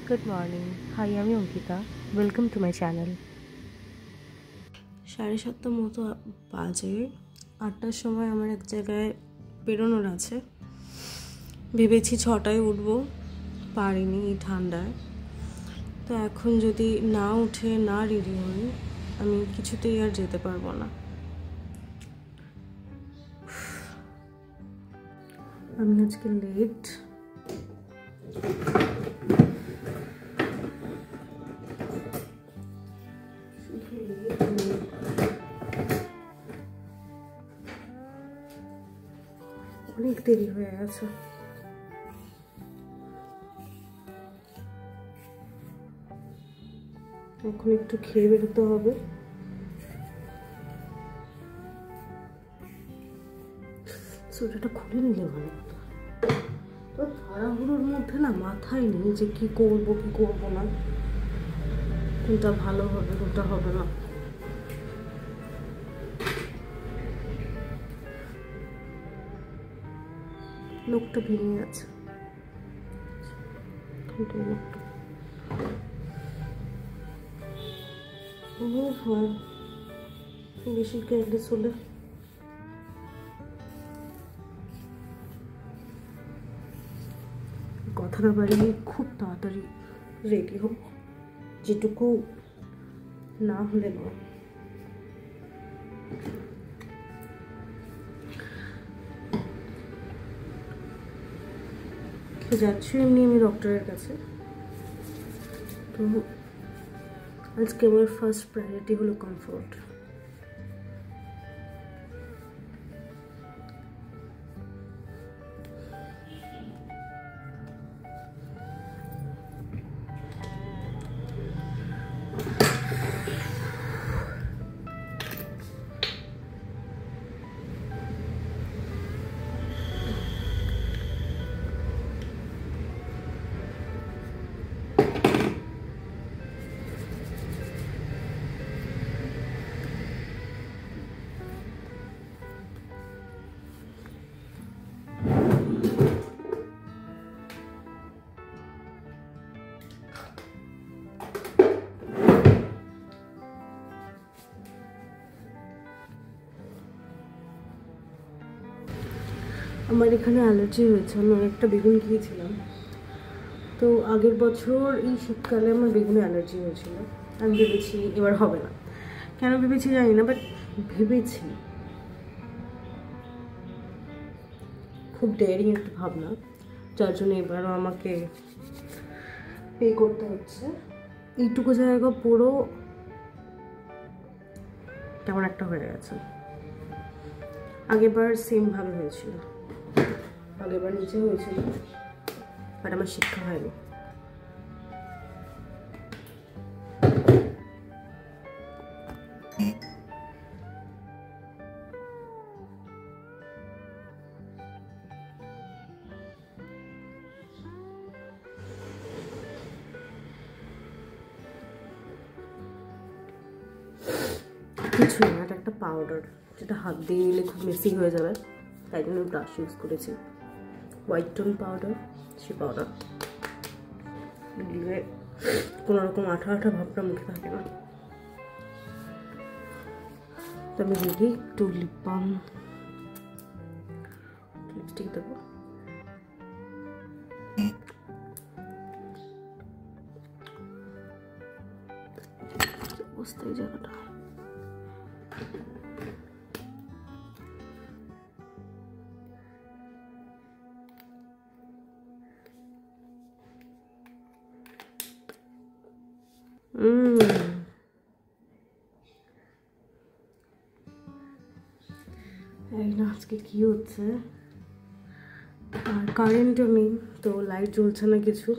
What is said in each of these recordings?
Good morning. Hi, আমি Ankita. Welcome to my channel. 7:30 মতো বাজে। 8টার সময় আমার এক জায়গায় বেরোনোর আছে। ভেবেছি 6টায় উঠবো, পারিনি এই ঠান্ডায়। তো এখন যদি না উঠে না রেডি হই, আমি কিছুতেই আর যেতে পারবো না। আমি আজকে লেট। অনেক দেরি হয়ে গেছে। এখন একটু খেয়ে বেরোতে হবে। সোয়েটারটা খুলে নিলে ভালো হতো। তো তাড়াহুড়োর মধ্যে না মাথায় নেই যে কি করবো কি করবো না, কোনটা ভালো হবে কোনটা হবে না। লোকটা ভেঙে গেছে। বেশি কেয়ারলেস হলে কথা না বাড়িয়ে খুব তাড়াতাড়ি রেডি হব, যেটুকু না হলে না। যাচ্ছি এমনি আমি ডক্টরের কাছে। তো আজকে আমার ফার্স্ট প্রায়োরিটি হলো কমফোর্ট। আমার এখানে অ্যালার্জি হয়েছে। আমি অনেকটা বেগুন খেয়েছিলাম। তো আগের বছর এই শীতকালে আমার বেগুনে অ্যালার্জি হয়েছিল। আমি ভেবেছি এবার হবে না। কেন ভেবেছি জানি না, বাট ভেবেছি। খুব ডেয়ারিং একটা ভাবনা, যার জন্য এবারও আমাকে পে করতে হচ্ছে। এইটুকু জায়গা পুরো কেমন একটা হয়ে গেছে। আগেরবার সেমভাবে হয়েছিল, আগেরবার নিচে হয়েছিল, বাট আমার শিক্ষা হয়নি। কিছু না, এটা একটা পাউডার, যেটা হাত দিয়ে নিলে খুব মেসি হয়ে যাবে, তাই জন্য ব্রাশ ইউজ করেছি। হোয়াইট টোন পাউডার, সে পাউডার দিলে কোনো রকম আঠা আঠা ভাবটা মুখে থাকে না। তো আমি দেখি একটু লিপ বাম, লিপস্টিক দেবো। অবস্থা এই জায়গাটা। আজকে কি হচ্ছে, আর কারেন্টও নেই, তো লাইট জ্বলছে না কিছু।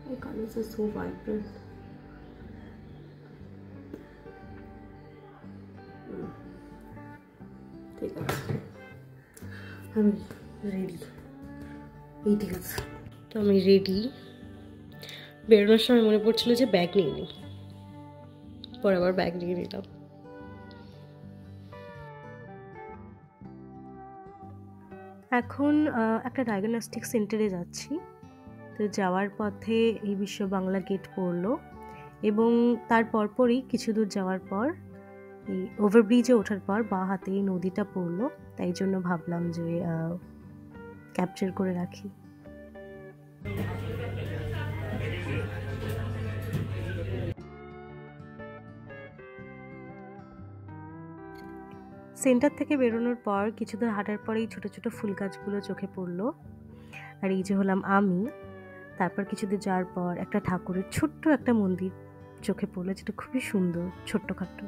The colors are so vibrant. ঠিক আছে, আমি রেডি। এই ঠিক আছে, তো আমি রেডি। বেরোনোর সময় মনে পড়ছিল যে ব্যাগ নিয়ে নিই, পরে আবার ব্যাগ নিয়ে নিলাম। এখন একটা ডায়াগনস্টিক সেন্টারে যাচ্ছি। তো যাওয়ার পথে এই বিশ্ব বাংলা গেট পড়লো এবং তার পরপরই কিছু দূর যাওয়ার পর এই ওভারব্রিজে ওঠার পর বাঁ হাতে এই নদীটা পড়লো, তাই জন্য ভাবলাম যে ক্যাপচার করে রাখি। সেন্টার থেকে বেরোনোর পর কিছু দূর হাঁটার পরেই ছোট ছোট ফুল গাছগুলো চোখে পড়লো। আর এই যে হলাম আমি। তারপর কিছু দূর যাওয়ার পর একটা ঠাকুরের ছোট্ট একটা মন্দির চোখে পড়লো, যেটা খুবই সুন্দর, ছোট্টখাট্ট।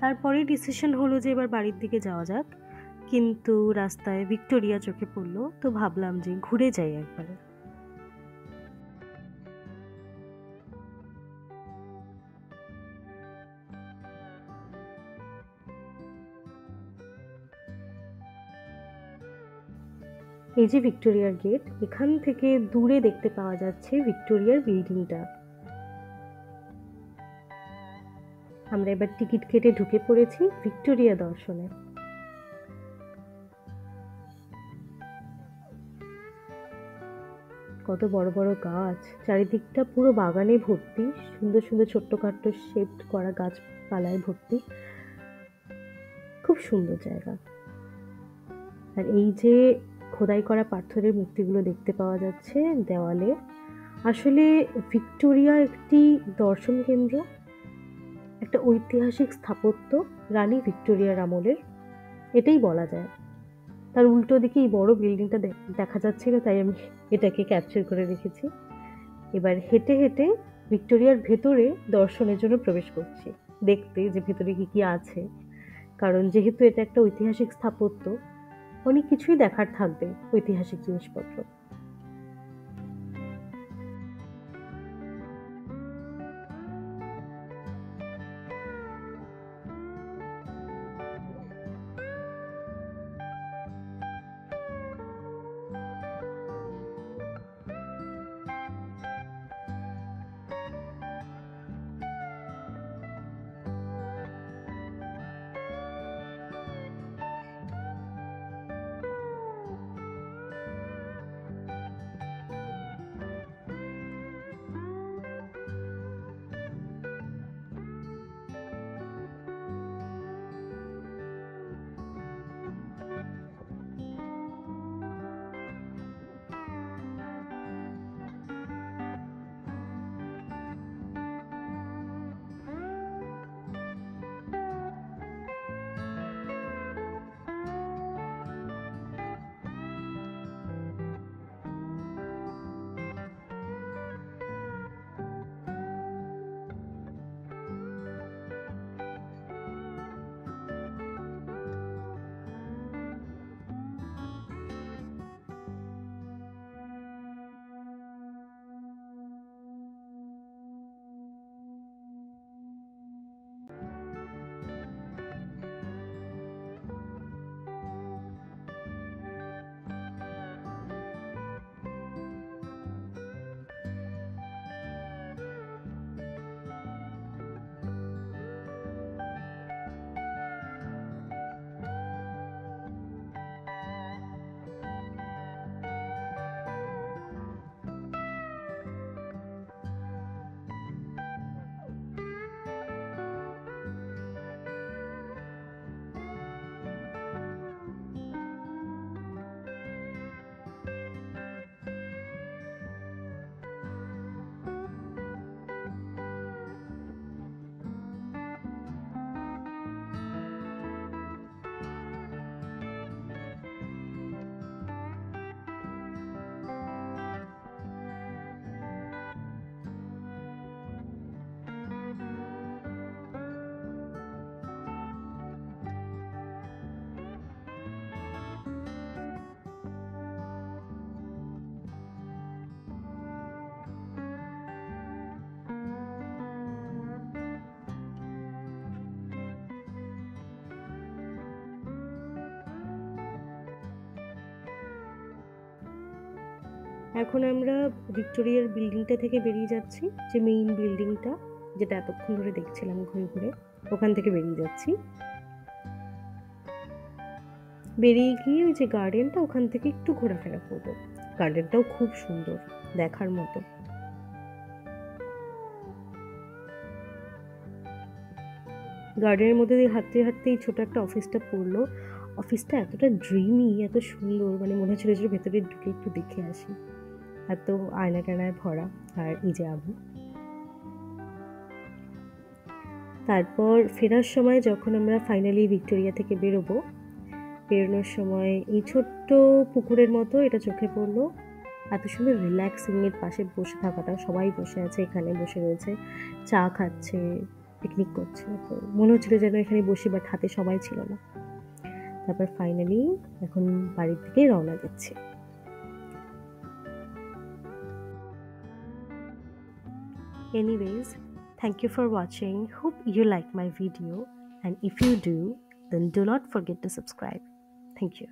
তারপরেই ডিসিশন হলো যে এবার বাড়ির দিকে যাওয়া যাক, কিন্তু রাস্তায় ভিক্টোরিয়া চোখে পড়লো, তো ভাবলাম যে ঘুরে যাই একবারে। এই যে ভিক্টোরিয়ার গেট, এখান থেকে দূরে দেখতে পাওয়া যাচ্ছে ভিক্টোরিয়ার বিল্ডিংটা। আমরা এবার টিকিট কেটে ঢুকে পড়েছি ভিক্টোরিয়া দর্শনে। কত বড় বড় গাছ, চারিদিকটা পুরো বাগানে ভর্তি, সুন্দর সুন্দর ছোট্টখাট্ট শেপড করা গাছপালায় ভর্তি, খুব সুন্দর জায়গা। আর এই যে খোদাই করা পাথরের মূর্তিগুলো দেখতে পাওয়া যাচ্ছে দেওয়ালে, আসলে ভিক্টোরিয়া একটি দর্শন কেন্দ্র, একটা ঐতিহাসিক স্থাপত্য, রানী ভিক্টোরিয়ার আমলের, এটাই বলা যায়। তার উল্টো দিকে এই বড় বিল্ডিংটা দেখা যাচ্ছিল, তাই আমি এটাকে ক্যাপচার করে রেখেছি। এবার হেঁটে হেঁটে ভিক্টোরিয়ার ভেতরে দর্শনের জন্য প্রবেশ করছি, দেখতে যে ভেতরে কি কি আছে, কারণ যেহেতু এটা একটা ঐতিহাসিক স্থাপত্য, অনেক কিছুই দেখার থাকবে, ঐতিহাসিক জিনিসপত্র। এখন আমরা ভিক্টোরিয়ার বিল্ডিংটা থেকে বেরিয়ে যাচ্ছি, যে মেইন বিল্ডিংটা যেটা এতক্ষণ ধরে দেখছিলাম ঘুরে ঘুরে, ওখান থেকে বেরিয়ে যাচ্ছি। বেরিয়ে গিয়ে ওই যে গার্ডেনটা, ওখান থেকে একটু ঘোরাফেরা করবো। গার্ডেনটাও খুব সুন্দর, দেখার মতো। গার্ডেনের মধ্যে দিয়ে হাঁটতে হাঁটতে এই ছোট একটা অফিসটা পড়লো। অফিসটা এতটা ড্রিমি, এত সুন্দর, মানে মনে হচ্ছিল যে ভেতরে ঢুকে একটু দেখে আসি। এত আয়না টায়নায় ভরা, আর এই যে আবু। তারপর ফেরার সময় যখন আমরা ফাইনালি ভিক্টোরিয়া থেকে বেরোনোর সময় এই ছোট্ট পুকুরের মতো এটা চোখে পড়লো। এত সুন্দর রিল্যাক্সিং, এর পাশে বসে থাকাটা, সবাই বসে আছে, এখানে বসে রয়েছে, চা খাচ্ছে, পিকনিক করছে। তো মনে হচ্ছিল যেন এখানে বসি, বাট হাতে সবাই ছিল না। তারপর ফাইনালি এখন বাড়ির দিকে রওনা দিচ্ছি। Anyways, thank you for watching. Hope you like my video, and if you do, then do not forget to subscribe. Thank you.